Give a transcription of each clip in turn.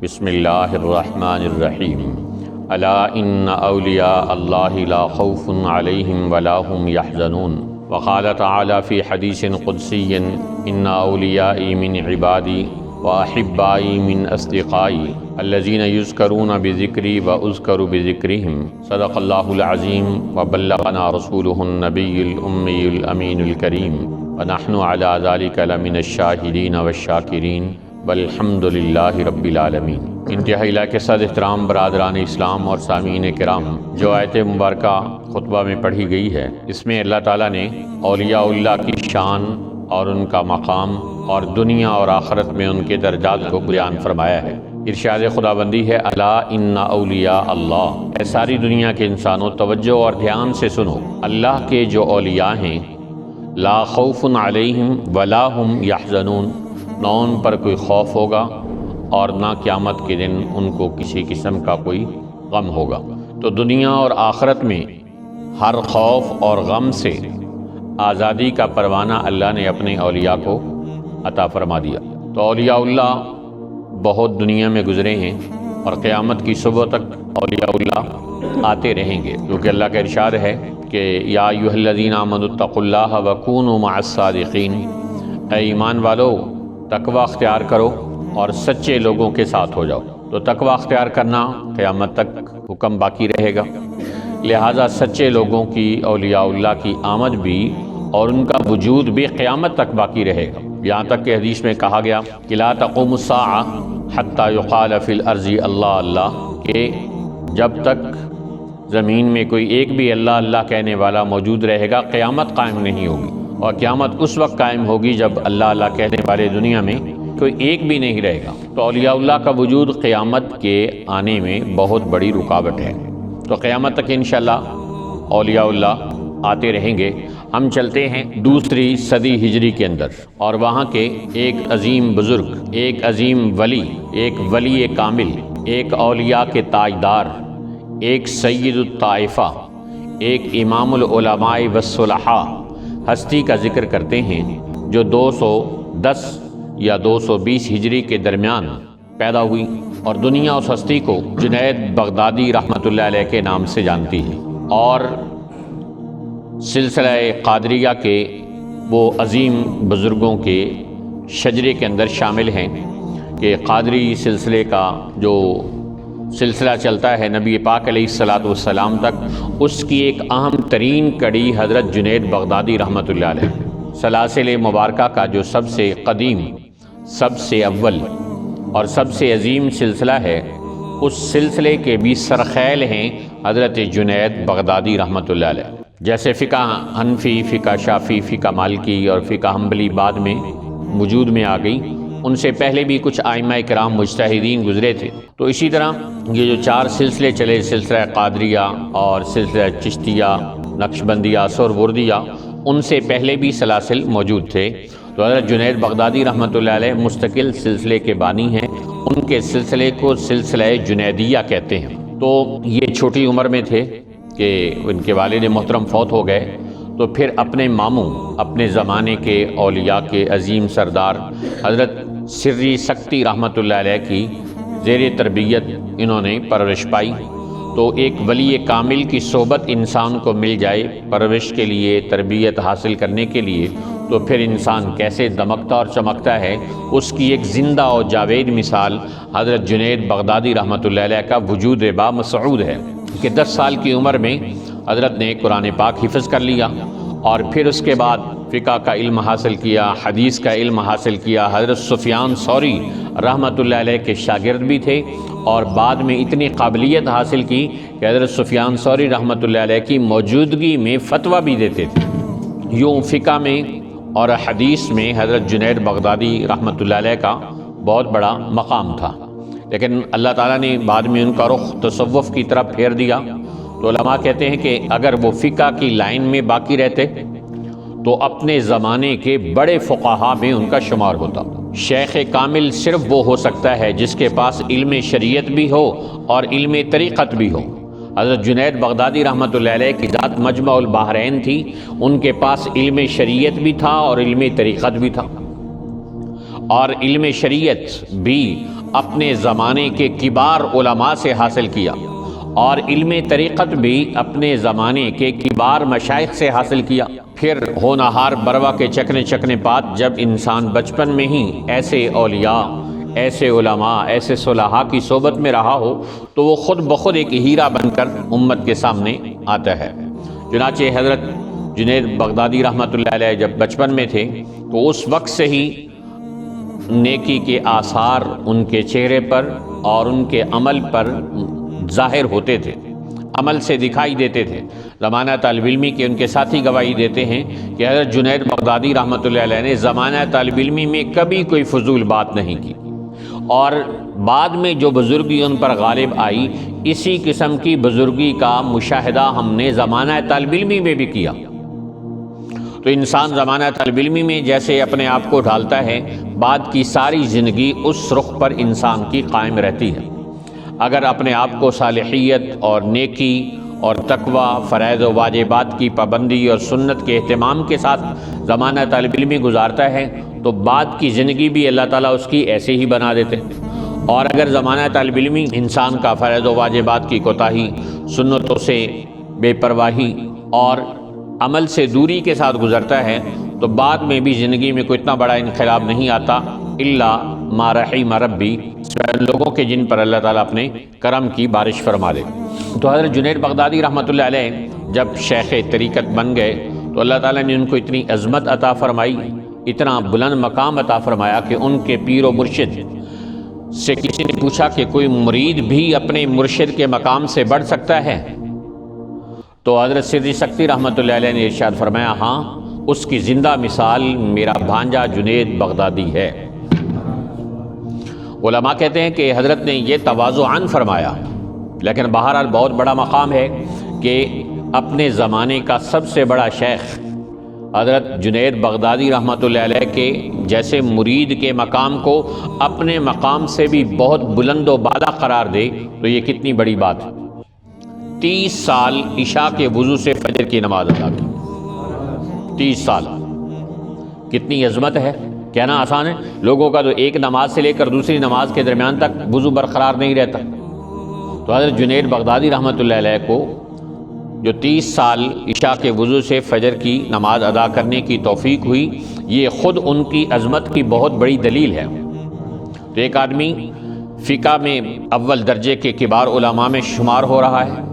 بسم اللہ الرحمن الرحیم الا ان اولیاء اللہ لا خوف علیہم ولا هم يحزنون وقال تعالی فی حدیث قدسی ان اولیائی من عبادی واحبائی من اصدقائی الذین یذکرون بذکری واذکر بذکرہم صدق اللہ العظیم وبلغنا رسولہ النبی الامی الامین الکریم ونحن علی ذلک لمن الشاہدین والشاکرین والحمد للہ رب العالمین۔ انتہائی کے صد احترام برادران اسلام اور سامعین کرام، جو آیت مبارکہ خطبہ میں پڑھی گئی ہے، اس میں اللہ تعالیٰ نے اولیاء اللہ کی شان اور ان کا مقام اور دنیا اور آخرت میں ان کے درجات کو بیان فرمایا ہے۔ ارشاد خداوندی ہے الا ان اولیاء اللہ، اے ساری دنیا کے انسانوں توجہ اور دھیان سے سنو، اللہ کے جو اولیاء ہیں لا خوف علیہم ولا هم یحزنون، نہ ان پر کوئی خوف ہوگا اور نہ قیامت کے دن ان کو کسی قسم کا کوئی غم ہوگا۔ تو دنیا اور آخرت میں ہر خوف اور غم سے آزادی کا پروانہ اللہ نے اپنے اولیاء کو عطا فرما دیا۔ تو اولیاء اللہ بہت دنیا میں گزرے ہیں اور قیامت کی صبح تک اولیاء اللہ آتے رہیں گے، کیونکہ اللہ کا ارشاد ہے کہ یا ایھا الذین آمنوا اتقوا اللہ وکونوا مع الصادقین، اے ایمان والو تقوی اختیار کرو اور سچے لوگوں کے ساتھ ہو جاؤ۔ تو تقوی اختیار کرنا قیامت تک حکم باقی رہے گا، لہٰذا سچے لوگوں کی اولیاء اللہ کی آمد بھی اور ان کا وجود بھی قیامت تک باقی رہے گا۔ یہاں تک کہ حدیث میں کہا گیا کہ لا تقوم الساعہ حتی یقال فی الارض اللہ اللہ، کہ جب تک زمین میں کوئی ایک بھی اللہ اللہ کہنے والا موجود رہے گا قیامت قائم نہیں ہوگی، اور قیامت اس وقت قائم ہوگی جب اللہ اللہ کہنے والے دنیا میں کوئی ایک بھی نہیں رہے گا۔ تو اولیاء اللہ کا وجود قیامت کے آنے میں بہت بڑی رکاوٹ ہے۔ تو قیامت تک انشاءاللہ اولیاء اللہ آتے رہیں گے۔ ہم چلتے ہیں دوسری صدی ہجری کے اندر، اور وہاں کے ایک عظیم بزرگ، ایک عظیم ولی، ایک ولی کامل، ایک اولیاء کے تاجدار، ایک سید الطائفہ، ایک امام العلماء والصلحاء ہستی کا ذکر کرتے ہیں، جو 210 یا 220 ہجری کے درمیان پیدا ہوئی، اور دنیا اس ہستی کو جنید بغدادی رحمۃ اللہ علیہ کے نام سے جانتی ہے، اور سلسلہ قادریہ کے وہ عظیم بزرگوں کے شجرے کے اندر شامل ہیں کہ قادری سلسلے کا جو سلسلہ چلتا ہے نبی پاک علیہ الصلاۃ والسلام تک، اس کی ایک اہم ترین کڑی حضرت جنید بغدادی رحمۃ اللہ علیہ۔ سلاسل مبارکہ کا جو سب سے قدیم، سب سے اول اور سب سے عظیم سلسلہ ہے، اس سلسلے کے بھی سرخیل ہیں حضرت جنید بغدادی رحمۃ اللہ علیہ۔ جیسے فقہ حنفی، فقہ شافعی، فقہ مالکی اور فقہ حنبلی بعد میں وجود میں آ گئی، ان سے پہلے بھی کچھ ائمہ کرام مجتہدین گزرے تھے۔ تو اسی طرح یہ جو چار سلسلے چلے، سلسلہ قادریہ اور سلسلہ چشتیہ، نقشبندیہ، سہروردیہ، ان سے پہلے بھی سلاسل موجود تھے۔ تو حضرت جنید بغدادی رحمۃ اللہ علیہ مستقل سلسلے کے بانی ہیں، ان کے سلسلے کو سلسلہ جنیدیہ کہتے ہیں۔ تو یہ چھوٹی عمر میں تھے کہ ان کے والد محترم فوت ہو گئے، تو پھر اپنے ماموں، اپنے زمانے کے اولیاء کے عظیم سردار حضرت سری سکتی رحمۃ اللہ علیہ کی زیر تربیت انہوں نے پرورش پائی۔ تو ایک ولی کامل کی صحبت انسان کو مل جائے پرورش کے لیے، تربیت حاصل کرنے کے لیے، تو پھر انسان کیسے دمکتا اور چمکتا ہے، اس کی ایک زندہ اور جاوید مثال حضرت جنید بغدادی رحمۃ اللہ علیہ کا وجود بامسعود ہے کہ 10 سال کی عمر میں حضرت نے قرآن پاک حفظ کر لیا، اور پھر اس کے بعد فقہ کا علم حاصل کیا، حدیث کا علم حاصل کیا۔ حضرت سفیان ثوری رحمۃ اللہ علیہ کے شاگرد بھی تھے، اور بعد میں اتنی قابلیت حاصل کی کہ حضرت سفیان ثوری رحمۃ اللہ علیہ کی موجودگی میں فتویٰ بھی دیتے تھے۔ یوں فقہ میں اور حدیث میں حضرت جنید بغدادی رحمۃ اللہ علیہ کا بہت بڑا مقام تھا، لیکن اللہ تعالیٰ نے بعد میں ان کا رخ تصوف کی طرف پھیر دیا۔ تو علماء کہتے ہیں کہ اگر وہ فقہ کی لائن میں باقی رہتے تو اپنے زمانے کے بڑے فقہا میں ان کا شمار ہوتا۔ شیخ کامل صرف وہ ہو سکتا ہے جس کے پاس علم شریعت بھی ہو اور علم طریقت بھی ہو۔ حضرت جنید بغدادی رحمۃ اللہ علیہ کی ذات مجمع البحرین تھی، ان کے پاس علم شریعت بھی تھا اور علم طریقت بھی تھا، اور علم شریعت بھی اپنے زمانے کے کبار علماء سے حاصل کیا، اور علم طریقت بھی اپنے زمانے کے کبار مشائخ سے حاصل کیا۔ پھر ہونہار بروا کے چکنے چکنے پات جب انسان بچپن میں ہی ایسے اولیاء، ایسے علماء، ایسے صلحاء کی صحبت میں رہا ہو تو وہ خود بخود ایک ہیرا بن کر امت کے سامنے آتا ہے۔ چنانچہ حضرت جنید بغدادی رحمۃ اللہ علیہ جب بچپن میں تھے تو اس وقت سے ہی نیکی کے آثار ان کے چہرے پر اور ان کے عمل پر ظاہر ہوتے تھے، عمل سے دکھائی دیتے تھے۔ زمانہ طالب علمی کے ان کے ساتھی گواہی دیتے ہیں کہ حضرت جنید بغدادی رحمۃ اللہ علیہ نے زمانہ طالب علمی میں کبھی کوئی فضول بات نہیں کی، اور بعد میں جو بزرگی ان پر غالب آئی، اسی قسم کی بزرگی کا مشاہدہ ہم نے زمانہ طالب علمی میں بھی کیا۔ تو انسان زمانہ طالب علمی میں جیسے اپنے آپ کو ڈھالتا ہے، بعد کی ساری زندگی اس رخ پر انسان کی قائم رہتی ہے۔ اگر اپنے آپ کو صالحیت اور نیکی اور تقوی، فرائض و واجبات کی پابندی اور سنت کے اہتمام کے ساتھ زمانہ طالب علمی گزارتا ہے تو بعد کی زندگی بھی اللہ تعالیٰ اس کی ایسے ہی بنا دیتے ہیں۔ اور اگر زمانہ طالب علمی انسان کا فرائض و واجبات کی کوتاہی، سنتوں سے بے پرواہی اور عمل سے دوری کے ساتھ گزرتا ہے تو بعد میں بھی زندگی میں کوئی اتنا بڑا انقلاب نہیں آتا الا ما رحم ربی، ان لوگوں کے جن پر اللہ تعالیٰ اپنے کرم کی بارش فرما دے۔ تو حضرت جنید بغدادی رحمۃ اللہ علیہ جب شیخ طریقت بن گئے تو اللہ تعالیٰ نے ان کو اتنی عظمت عطا فرمائی، اتنا بلند مقام عطا فرمایا کہ ان کے پیر و مرشد سے کسی نے پوچھا کہ کوئی مرید بھی اپنے مرشد کے مقام سے بڑھ سکتا ہے؟ تو حضرت سری سکتی رحمۃ اللہ علیہ نے ارشاد فرمایا، ہاں، اس کی زندہ مثال میرا بھانجا جنید بغدادی ہے۔ علماء کہتے ہیں کہ حضرت نے یہ تواضعاً فرمایا، لیکن بہرحال بہت بڑا مقام ہے کہ اپنے زمانے کا سب سے بڑا شیخ حضرت جنید بغدادی رحمۃ اللہ علیہ کے جیسے مرید کے مقام کو اپنے مقام سے بھی بہت بلند و بالا قرار دے تو یہ کتنی بڑی بات ہے۔ 30 سال عشاء کے وضو سے فجر کی نماز ادا کی، 30 سال، کتنی عظمت ہے۔ کہنا آسان ہے، لوگوں کا تو ایک نماز سے لے کر دوسری نماز کے درمیان تک وضو برقرار نہیں رہتا۔ تو حضرت جنید بغدادی رحمۃ اللہ علیہ کو جو 30 سال عشاء کے وضو سے فجر کی نماز ادا کرنے کی توفیق ہوئی، یہ خود ان کی عظمت کی بہت بڑی دلیل ہے۔ تو ایک آدمی فقہ میں اول درجے کے کبار علماء میں شمار ہو رہا ہے،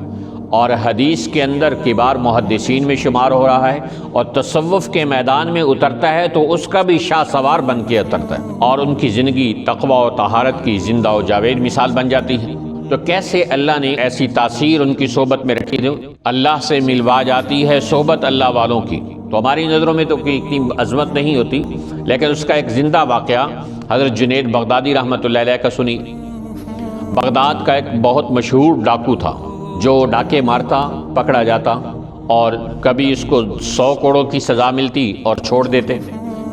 اور حدیث کے اندر کبار محدثین میں شمار ہو رہا ہے، اور تصوف کے میدان میں اترتا ہے تو اس کا بھی شاہ سوار بن کے اترتا ہے، اور ان کی زندگی تقوی و طہارت کی زندہ و جاوید مثال بن جاتی ہے۔ تو کیسے اللہ نے ایسی تاثیر ان کی صحبت میں رکھی جو اللہ سے ملوا جاتی ہے صحبت اللہ والوں کی۔ تو ہماری نظروں میں تو اتنی عظمت نہیں ہوتی، لیکن اس کا ایک زندہ واقعہ حضرت جنید بغدادی رحمۃ اللہ علیہ کا سنی۔ بغداد کا ایک بہت مشہور ڈاکو تھا جو ڈاکے مارتا، پکڑا جاتا، اور کبھی اس کو 100 کوڑوں کی سزا ملتی اور چھوڑ دیتے،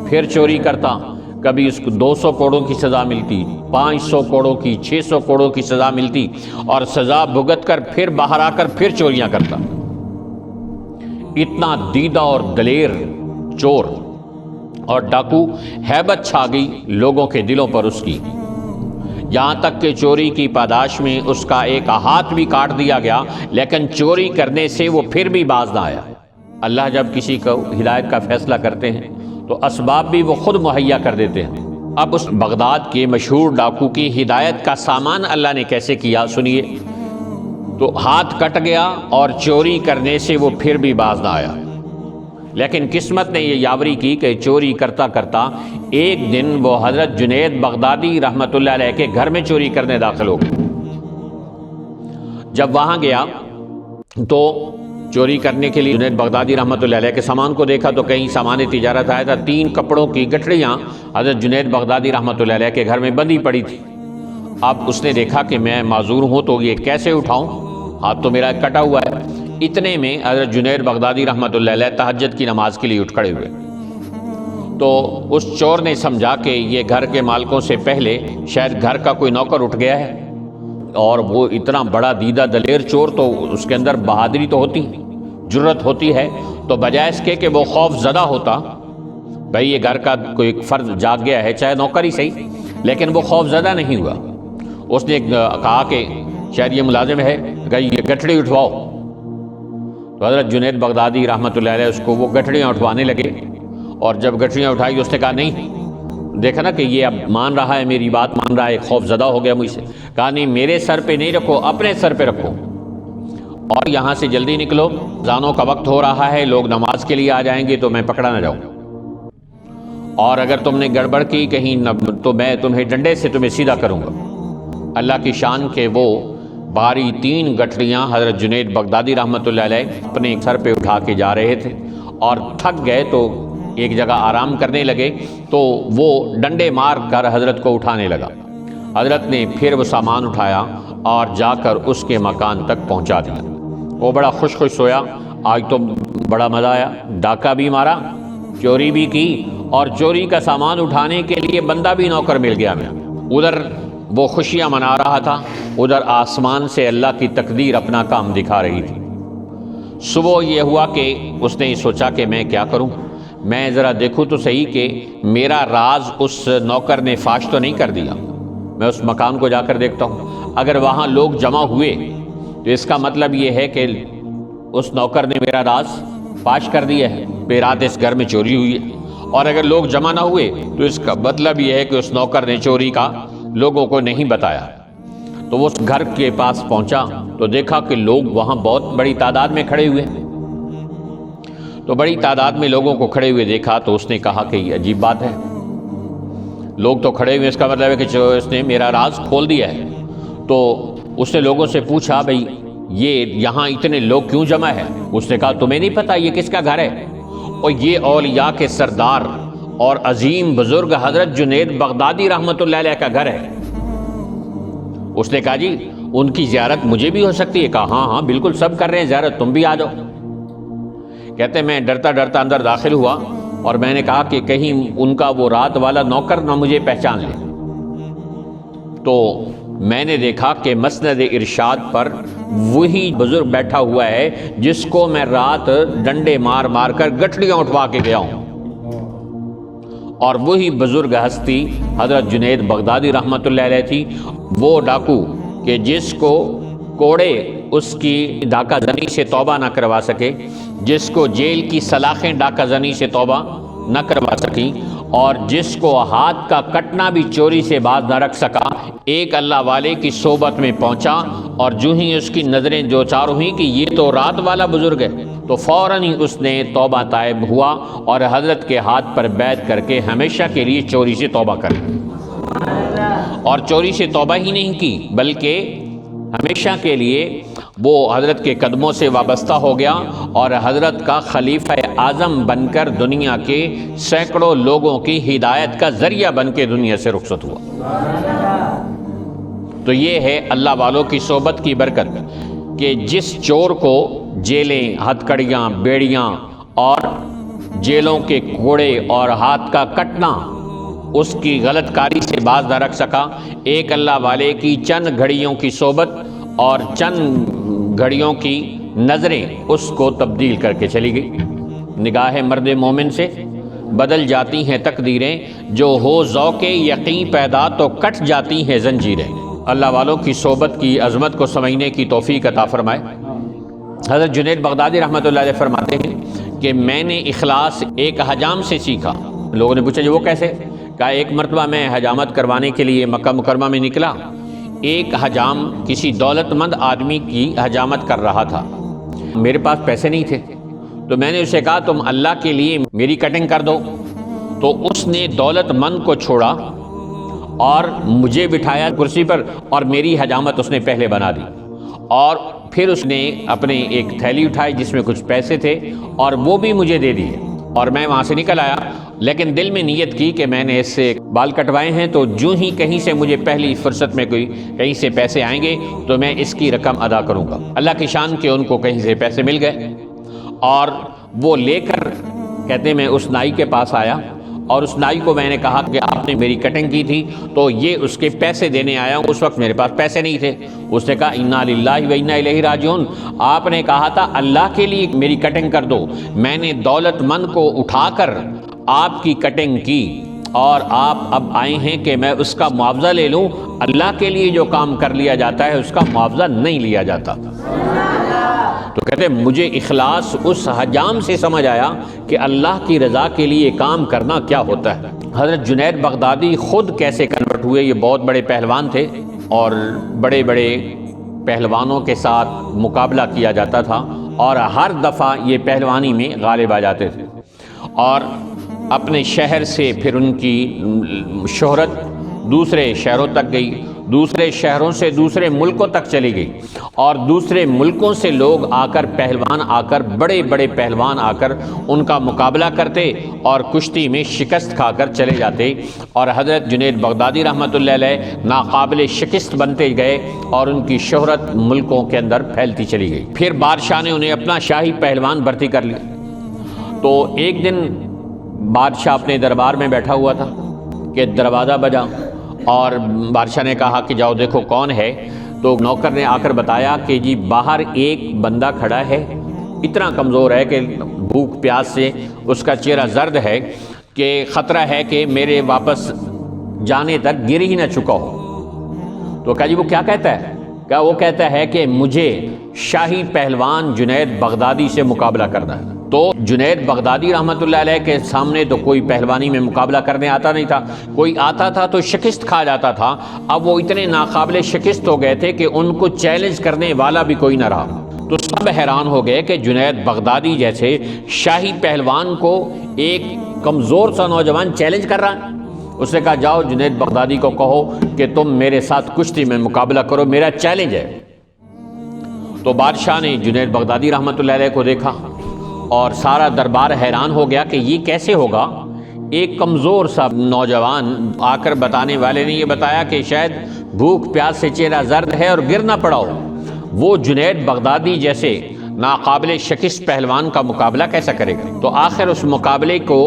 پھر چوری کرتا، کبھی اس کو 200 کوڑوں کی سزا ملتی، 500 کوڑوں کی، 600 کوڑوں کی سزا ملتی، اور سزا بھگت کر پھر باہر آ کر پھر چوریاں کرتا۔ اتنا دیدہ اور دلیر چور اور ڈاکو، ہیبت چھا گئی لوگوں کے دلوں پر اس کی، یہاں تک کہ چوری کی پاداش میں اس کا ایک ہاتھ بھی کاٹ دیا گیا، لیکن چوری کرنے سے وہ پھر بھی باز نہ آیا۔ اللہ جب کسی کو ہدایت کا فیصلہ کرتے ہیں تو اسباب بھی وہ خود مہیا کر دیتے ہیں۔ اب اس بغداد کے مشہور ڈاکو کی ہدایت کا سامان اللہ نے کیسے کیا سنیے۔ تو ہاتھ کٹ گیا اور چوری کرنے سے وہ پھر بھی باز نہ آیا، لیکن قسمت نے یہ یاوری کی کہ چوری کرتا کرتا ایک دن وہ حضرت جنید بغدادی رحمۃ اللہ علیہ کے گھر میں چوری کرنے داخل ہو گئے۔ جب وہاں گیا تو چوری کرنے کے لیے جنید بغدادی رحمۃ اللہ علیہ کے سامان کو دیکھا تو کہیں سامان تجارت آیا تھا، 3 کپڑوں کی گٹھڑیاں حضرت جنید بغدادی رحمۃ اللہ علیہ کے گھر میں بندھی پڑی تھی۔ اب اس نے دیکھا کہ میں معذور ہوں تو یہ کیسے اٹھاؤں، ہاتھ تو میرا کٹا ہوا ہے۔ اتنے میں حضرت جنید بغدادی رحمۃ اللہ علیہ تہجد کی نماز کے لیے اٹھ کھڑے ہوئے۔ تو اس چور نے سمجھا کہ یہ گھر کے مالکوں سے پہلے شاید گھر کا کوئی نوکر اٹھ گیا ہے، اور وہ اتنا بڑا دیدہ دلیر چور تو اس کے اندر بہادری تو ہوتی، جرت ہوتی ہے، تو بجائے اس کے کہ وہ خوف زدہ ہوتا، بھئی یہ گھر کا کوئی فرد جاگ گیا ہے چاہے نوکر ہی صحیح، لیکن وہ خوف زدہ نہیں ہوا، اس نے کہا کہ شاید یہ ملازم ہے کہ یہ گٹھڑی اٹھواؤ، تو حضرت جنید بغدادی رحمۃ اللہ علیہ اس کو وہ گٹھڑیاں اٹھوانے لگے، اور جب گٹھڑیاں اٹھائی اس نے کہا نہیں، دیکھا نا کہ یہ اب مان رہا ہے، میری بات مان رہا ہے، خوف زدہ ہو گیا مجھ سے، کہا نہیں میرے سر پہ نہیں رکھو، اپنے سر پہ رکھو، اور یہاں سے جلدی نکلو، اذانوں کا وقت ہو رہا ہے، لوگ نماز کے لیے آ جائیں گے تو میں پکڑا نہ جاؤں، اور اگر تم نے گڑبڑ کی کہیں تو میں تمہیں ڈنڈے سے تمہیں سیدھا کروں گا۔ اللہ کی شان کے وہ بھاری 3 گٹھڑیاں حضرت جنید بغدادی رحمۃ اللہ علیہ اپنے سر پہ اٹھا کے جا رہے تھے، اور تھک گئے تو ایک جگہ آرام کرنے لگے، تو وہ ڈنڈے مار کر حضرت کو اٹھانے لگا۔ حضرت نے پھر وہ سامان اٹھایا اور جا کر اس کے مکان تک پہنچا دیا۔ وہ بڑا خوش سویا، آج تو بڑا مزہ آیا، ڈاکہ بھی مارا، چوری بھی کی، اور چوری کا سامان اٹھانے کے لیے بندہ بھی نوکر مل گیا میں۔ ادھر وہ خوشیاں منا رہا تھا، ادھر آسمان سے اللہ کی تقدیر اپنا کام دکھا رہی تھی۔ صبح یہ ہوا کہ اس نے سوچا کہ میں کیا کروں، میں ذرا دیکھوں تو صحیح کہ میرا راز اس نوکر نے فاش تو نہیں کر دیا، میں اس مکان کو جا کر دیکھتا ہوں، اگر وہاں لوگ جمع ہوئے تو اس کا مطلب یہ ہے کہ اس نوکر نے میرا راز فاش کر دیا ہے، پھر رات اس گھر میں چوری ہوئی ہے، اور اگر لوگ جمع نہ ہوئے تو اس کا مطلب یہ ہے کہ اس نوکر نے چوری کا لوگوں کو نہیں بتایا۔ تو وہ اس گھر کے پاس پہنچا تو دیکھا کہ لوگ وہاں بہت بڑی تعداد میں کھڑے ہوئے، تو بڑی تعداد میں لوگوں کو کھڑے ہوئے دیکھا تو اس نے کہا کہ یہ عجیب بات ہے، لوگ تو کھڑے ہوئے، اس کا مطلب ہے کہ اس نے میرا راز کھول دیا ہے۔ تو اس نے لوگوں سے پوچھا بھئی یہ یہاں اتنے لوگ کیوں جمع ہے؟ اس نے کہا تمہیں نہیں پتا یہ کس کا گھر ہے؟ اور یہ اولیاء کے سردار اور عظیم بزرگ حضرت جنید بغدادی رحمۃ اللہ علیہ کا گھر ہے۔ اس نے کہا جی ان کی زیارت مجھے بھی ہو سکتی ہے؟ کہا ہاں ہاں بالکل سب کر رہے ہیں زیارت، تم بھی آ جاؤ۔ کہتے میں ڈرتا ڈرتا اندر داخل ہوا اور میں نے کہا کہ کہیں ان کا وہ رات والا نوکر نہ مجھے پہچان لے۔ تو میں نے دیکھا کہ مسند ارشاد پر وہی بزرگ بیٹھا ہوا ہے جس کو میں رات ڈنڈے مار مار کر گٹھڑیاں اٹھوا کے گیا ہوں، اور وہی بزرگ ہستی حضرت جنید بغدادی رحمۃ اللہ علیہ تھی، وہ ڈاکو کہ جس کو کوڑے اس کی ڈاکہ زنی سے توبہ نہ کروا سکے، جس کو جیل کی سلاخیں ڈاکہ زنی سے توبہ نہ کروا سکی، اور جس کو ہاتھ کا کٹنا بھی چوری سے باز نہ رکھ سکا، ایک اللہ والے کی صحبت میں پہنچا، اور جو ہی اس کی نظریں دو چار ہوئیں کہ یہ تو رات والا بزرگ ہے، تو فوراً ہی اس نے توبہ طائب ہوا اور حضرت کے ہاتھ پر بیعت کر کے ہمیشہ کے لیے چوری سے توبہ کر لی، اور چوری سے توبہ ہی نہیں کی بلکہ ہمیشہ کے لیے وہ حضرت کے قدموں سے وابستہ ہو گیا، اور حضرت کا خلیفہ اعظم بن کر دنیا کے سینکڑوں لوگوں کی ہدایت کا ذریعہ بن کے دنیا سے رخصت ہوا۔ تو یہ ہے اللہ والوں کی صحبت کی برکت کہ جس چور کو جیلیں، ہتھکڑیاں، بیڑیاں اور جیلوں کے کوڑے اور ہاتھ کا کٹنا اس کی غلط کاری سے باز نہ رکھ سکا، ایک اللہ والے کی چند گھڑیوں کی صحبت اور چند گھڑیوں کی نظریں اس کو تبدیل کر کے چلی گئی۔ نگاہ مرد مومن سے بدل جاتی ہیں تقدیریں، جو ہو ذوق یقین پیدا تو کٹ جاتی ہیں زنجیریں۔ اللہ والوں کی صحبت کی عظمت کو سمجھنے کی توفیق عطا فرمائے۔ حضرت جنید بغدادی رحمۃ اللہ علیہ فرماتے ہیں کہ میں نے اخلاص ایک حجام سے سیکھا۔ لوگوں نے پوچھا جو وہ کیسے؟ کہا ایک مرتبہ میں حجامت کروانے کے لیے مکہ مکرمہ میں نکلا، ایک حجام کسی دولت مند آدمی کی حجامت کر رہا تھا، میرے پاس پیسے نہیں تھے، تو میں نے اسے کہا تم اللہ کے لیے میری کٹنگ کر دو، تو اس نے دولت مند کو چھوڑا اور مجھے بٹھایا کرسی پر، اور میری حجامت اس نے پہلے بنا دی، اور پھر اس نے اپنے ایک تھیلی اٹھائی جس میں کچھ پیسے تھے اور وہ بھی مجھے دے دیے، اور میں وہاں سے نکل آیا، لیکن دل میں نیت کی کہ میں نے اس سے بال کٹوائے ہیں تو جو ہی کہیں سے مجھے پہلی فرصت میں کہیں سے پیسے آئیں گے تو میں اس کی رقم ادا کروں گا۔ اللہ کی شان کے ان کو کہیں سے پیسے مل گئے، اور وہ لے کر کہتے میں اس نائی کے پاس آیا، اور اس نائی کو میں نے کہا کہ آپ نے میری کٹنگ کی تھی تو یہ اس کے پیسے دینے آیا ہوں، اس وقت میرے پاس پیسے نہیں تھے۔ اس نے کہا انا للہ و انا الیہ راجعون، آپ نے کہا تھا اللہ کے لیے میری کٹنگ کر دو، میں نے دولت مند کو اٹھا کر آپ کی کٹنگ کی، اور آپ اب آئے ہیں کہ میں اس کا معاوضہ لے لوں۔ اللہ کے لیے جو کام کر لیا جاتا ہے اس کا معاوضہ نہیں لیا جاتا۔ تو کہتے ہیں مجھے اخلاص اس حجام سے سمجھ آیا کہ اللہ کی رضا کے لیے کام کرنا کیا ہوتا ہے۔ حضرت جنید بغدادی خود کیسے کنورٹ ہوئے؟ یہ بہت بڑے پہلوان تھے اور بڑے بڑے پہلوانوں کے ساتھ مقابلہ کیا جاتا تھا اور ہر دفعہ یہ پہلوانی میں غالب آ جاتے تھے، اور اپنے شہر سے پھر ان کی شہرت دوسرے شہروں تک گئی، دوسرے شہروں سے دوسرے ملکوں تک چلی گئی، اور دوسرے ملکوں سے لوگ آ کر پہلوان آ کر بڑے بڑے پہلوان آ کر ان کا مقابلہ کرتے اور کشتی میں شکست کھا کر چلے جاتے، اور حضرت جنید بغدادی رحمۃ اللہ علیہ ناقابل شکست بنتے گئے اور ان کی شہرت ملکوں کے اندر پھیلتی چلی گئی۔ پھر بادشاہ نے انہیں اپنا شاہی پہلوان بھرتی کر لیا۔ تو ایک دن بادشاہ اپنے دربار میں بیٹھا ہوا تھا کہ دروازہ بجا، اور بادشاہ نے کہا کہ جاؤ دیکھو کون ہے۔ تو نوکر نے آ کر بتایا کہ جی باہر ایک بندہ کھڑا ہے، اتنا کمزور ہے کہ بھوک پیاس سے اس کا چہرہ زرد ہے کہ خطرہ ہے کہ میرے واپس جانے تک گر ہی نہ چکا ہو۔ تو کہا جی وہ کیا کہتا ہے؟ کہا وہ کہتا ہے کہ مجھے شاہی پہلوان جنید بغدادی سے مقابلہ کرنا ہے۔ تو جنید بغدادی رحمۃ اللہ علیہ کے سامنے تو کوئی پہلوانی میں مقابلہ کرنے آتا نہیں تھا، کوئی آتا تھا تو شکست کھا جاتا تھا۔ اب وہ اتنے ناقابل شکست ہو گئے تھے کہ ان کو چیلنج کرنے والا بھی کوئی نہ رہا۔ تو سب حیران ہو گئے کہ جنید بغدادی جیسے شاہی پہلوان کو ایک کمزور سا نوجوان چیلنج کر رہا ہے۔ اس نے کہا جاؤ جنید بغدادی کو کہو کہ تم میرے ساتھ کشتی میں مقابلہ کرو، میرا چیلنج ہے۔ تو بادشاہ نے جنید بغدادی رحمۃ اللہ علیہ کو دیکھا اور سارا دربار حیران ہو گیا کہ یہ کیسے ہوگا؟ ایک کمزور سا نوجوان آ کر بتانے والے نے یہ بتایا کہ شاید بھوک پیاس سے چہرہ زرد ہے اور گر نہ پڑا ہو، وہ جنید بغدادی جیسے ناقابل شکست پہلوان کا مقابلہ کیسا کرے گا؟ تو آخر اس مقابلے کو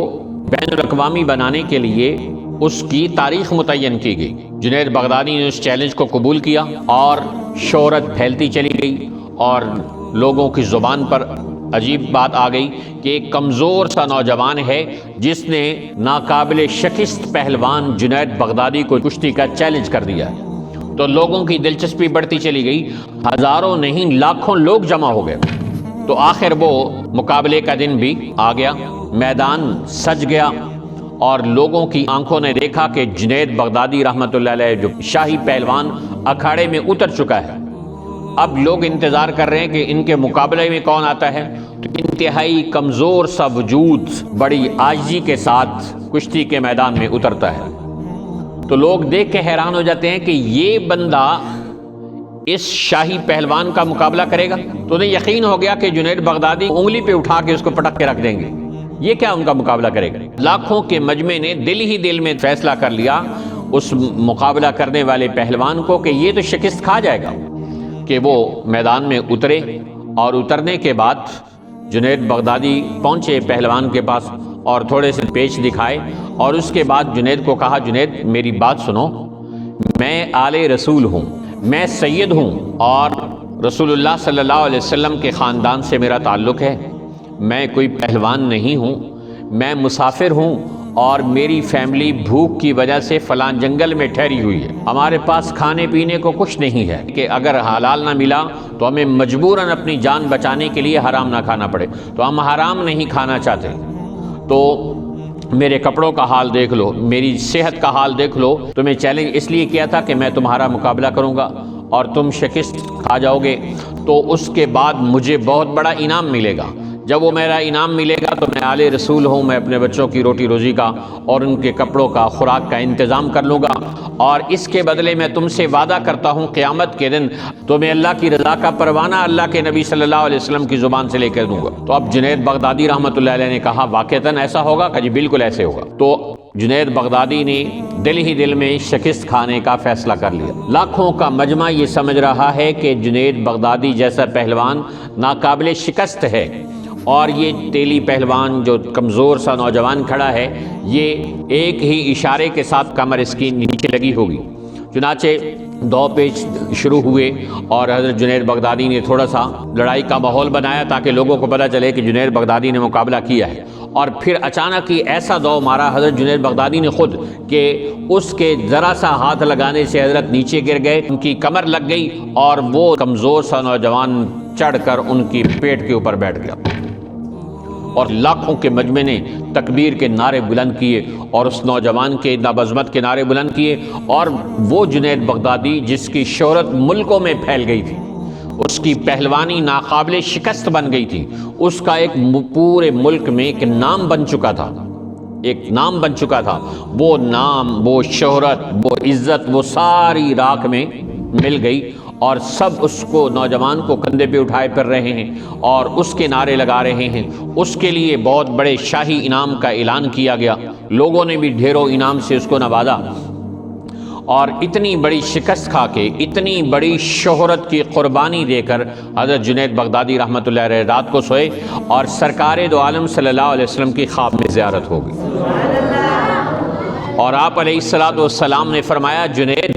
بین الاقوامی بنانے کے لیے اس کی تاریخ متعین کی گئی۔ جنید بغدادی نے اس چیلنج کو قبول کیا اور شہرت پھیلتی چلی گئی، اور لوگوں کی زبان پر عجیب بات آ گئی کہ ایک کمزور سا نوجوان ہے جس نے ناقابل شکست پہلوان جنید بغدادی کو کشتی کا چیلنج کر دیا ہے۔ تو لوگوں کی دلچسپی بڑھتی چلی گئی، ہزاروں نہیں لاکھوں لوگ جمع ہو گئے۔ تو آخر وہ مقابلے کا دن بھی آ گیا، میدان سج گیا، اور لوگوں کی آنکھوں نے دیکھا کہ جنید بغدادی رحمۃ اللہ علیہ جو شاہی پہلوان اکھاڑے میں اتر چکا ہے۔ اب لوگ انتظار کر رہے ہیں کہ ان کے مقابلے میں کون آتا ہے۔ تو انتہائی کمزور سا وجود بڑی عاجزی کے ساتھ کشتی کے میدان میں اترتا ہے۔ تو لوگ دیکھ کے حیران ہو جاتے ہیں کہ یہ بندہ اس شاہی پہلوان کا مقابلہ کرے گا۔ تو انہیں یقین ہو گیا کہ جنید بغدادی انگلی پہ اٹھا کے اس کو پٹک کے رکھ دیں گے، یہ کیا ان کا مقابلہ کرے گا۔ لاکھوں کے مجمع نے دل ہی دل میں فیصلہ کر لیا اس مقابلہ کرنے والے پہلوان کو کہ یہ تو شکست کھا جائے گا، کہ وہ میدان میں اترے۔ اور اترنے کے بعد جنید بغدادی پہنچے پہلوان کے پاس اور تھوڑے سے پیچ دکھائے، اور اس کے بعد جنید کو کہا جنید میری بات سنو، میں آل رسول ہوں، میں سید ہوں، اور رسول اللہ صلی اللہ علیہ وسلم کے خاندان سے میرا تعلق ہے، میں کوئی پہلوان نہیں ہوں، میں مسافر ہوں، اور میری فیملی بھوک کی وجہ سے فلان جنگل میں ٹھہری ہوئی ہے، ہمارے پاس کھانے پینے کو کچھ نہیں ہے کہ اگر حلال نہ ملا تو ہمیں مجبوراً اپنی جان بچانے کے لیے حرام نہ کھانا پڑے، تو ہم حرام نہیں کھانا چاہتے۔ تو میرے کپڑوں کا حال دیکھ لو، میری صحت کا حال دیکھ لو، تو میں چیلنج اس لیے کیا تھا کہ میں تمہارا مقابلہ کروں گا اور تم شکست کھا جاؤ گے تو اس کے بعد مجھے بہت بڑا انعام ملے گا۔ جب وہ میرا انعام ملے گا تو میں آل رسول ہوں، میں اپنے بچوں کی روٹی روزی کا اور ان کے کپڑوں کا خوراک کا انتظام کر لوں گا، اور اس کے بدلے میں تم سے وعدہ کرتا ہوں قیامت کے دن تمہیں اللہ کی رضا کا پروانہ اللہ کے نبی صلی اللہ علیہ وسلم کی زبان سے لے کر دوں گا۔ تو اب جنید بغدادی رحمۃ اللہ علیہ نے کہا واقعتاً ایسا ہوگا؟ کہ جی بالکل ایسے ہوگا۔ تو جنید بغدادی نے دل ہی دل میں شکست کھانے کا فیصلہ کر لیا۔ لاکھوں کا مجمع یہ سمجھ رہا ہے کہ جنید بغدادی جیسا پہلوان ناقابل شکست ہے، اور یہ تیلی پہلوان جو کمزور سا نوجوان کھڑا ہے یہ ایک ہی اشارے کے ساتھ کمر اس کی نیچے لگی ہوگی۔ چنانچہ دو پیچ شروع ہوئے اور حضرت جنید بغدادی نے تھوڑا سا لڑائی کا ماحول بنایا تاکہ لوگوں کو پتہ چلے کہ جنید بغدادی نے مقابلہ کیا ہے، اور پھر اچانک ہی ایسا دو مارا حضرت جنید بغدادی نے خود کہ اس کے ذرا سا ہاتھ لگانے سے حضرت نیچے گر گئے، ان کی کمر لگ گئی اور وہ کمزور سا نوجوان چڑھ کر ان کی پیٹ کے اوپر بیٹھ گیا، اور لاکھوں کے مجمع نے تکبیر کے نعرے بلند کیے اور اس نوجوان کے نبضمت کے نعرے بلند کیے، اور وہ جنید بغدادی جس کی شہرت ملکوں میں پھیل گئی تھی، اس کی پہلوانی ناقابل شکست بن گئی تھی، اس کا ایک پورے ملک میں ایک نام بن چکا تھا، ایک نام بن چکا تھا، وہ نام، وہ شہرت، وہ عزت، وہ ساری راکھ میں مل گئی، اور سب اس کو، نوجوان کو کندھے پہ اٹھائے پھر رہے ہیں اور اس کے نعرے لگا رہے ہیں۔ اس کے لیے بہت بڑے شاہی انعام کا اعلان کیا گیا، لوگوں نے بھی ڈھیروں انعام سے اس کو نوازا، اور اتنی بڑی شکست کھا کے، اتنی بڑی شہرت کی قربانی دے کر حضرت جنید بغدادی رحمۃ اللہ علیہ رات کو سوئے، اور سرکار دو عالم صلی اللہ علیہ وسلم کی خواب میں زیارت ہو گئی، اور آپ علیہ الصلوۃ والسلام نے فرمایا، جنید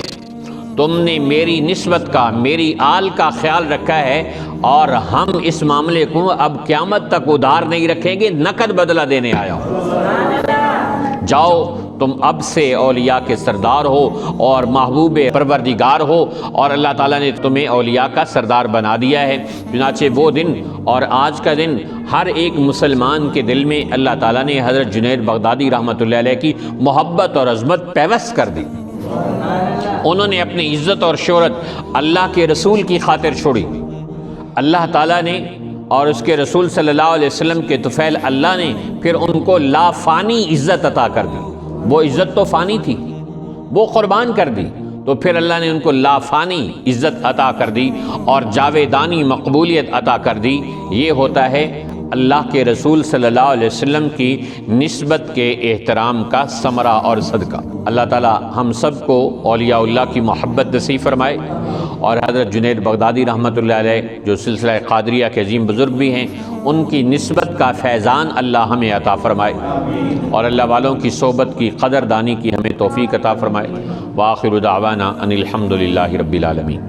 تم نے میری نسبت کا، میری آل کا خیال رکھا ہے، اور ہم اس معاملے کو اب قیامت تک ادھار نہیں رکھیں گے، نقد بدلہ دینے آیا ہوں۔ جاؤ، تم اب سے اولیاء کے سردار ہو اور محبوب پروردگار ہو، اور اللہ تعالیٰ نے تمہیں اولیاء کا سردار بنا دیا ہے۔ چنانچہ وہ دن اور آج کا دن ہر ایک مسلمان کے دل میں اللہ تعالیٰ نے حضرت جنید بغدادی رحمۃ اللہ علیہ کی محبت اور عظمت پیوست کر دی۔ انہوں نے اپنی عزت اور شہرت اللہ کے رسول کی خاطر چھوڑی، اللہ تعالیٰ نے اور اس کے رسول صلی اللہ علیہ وسلم کے طفیل اللہ نے پھر ان کو لا فانی عزت عطا کر دی۔ وہ عزت تو فانی تھی، وہ قربان کر دی، تو پھر اللہ نے ان کو لا فانی عزت عطا کر دی اور جاویدانی مقبولیت عطا کر دی۔ یہ ہوتا ہے اللہ کے رسول صلی اللہ علیہ وسلم کی نسبت کے احترام کا ثمرہ اور صدقہ۔ اللہ تعالی ہم سب کو اولیاء اللہ کی محبت نصیب فرمائے، اور حضرت جنید بغدادی رحمۃ اللہ علیہ جو سلسلہ قادریہ کے عظیم بزرگ بھی ہیں، ان کی نسبت کا فیضان اللہ ہمیں عطا فرمائے، اور اللہ والوں کی صحبت کی قدر دانی کی ہمیں توفیق عطا فرمائے۔ وآخر دعوانا ان الحمد للہ رب العالمین۔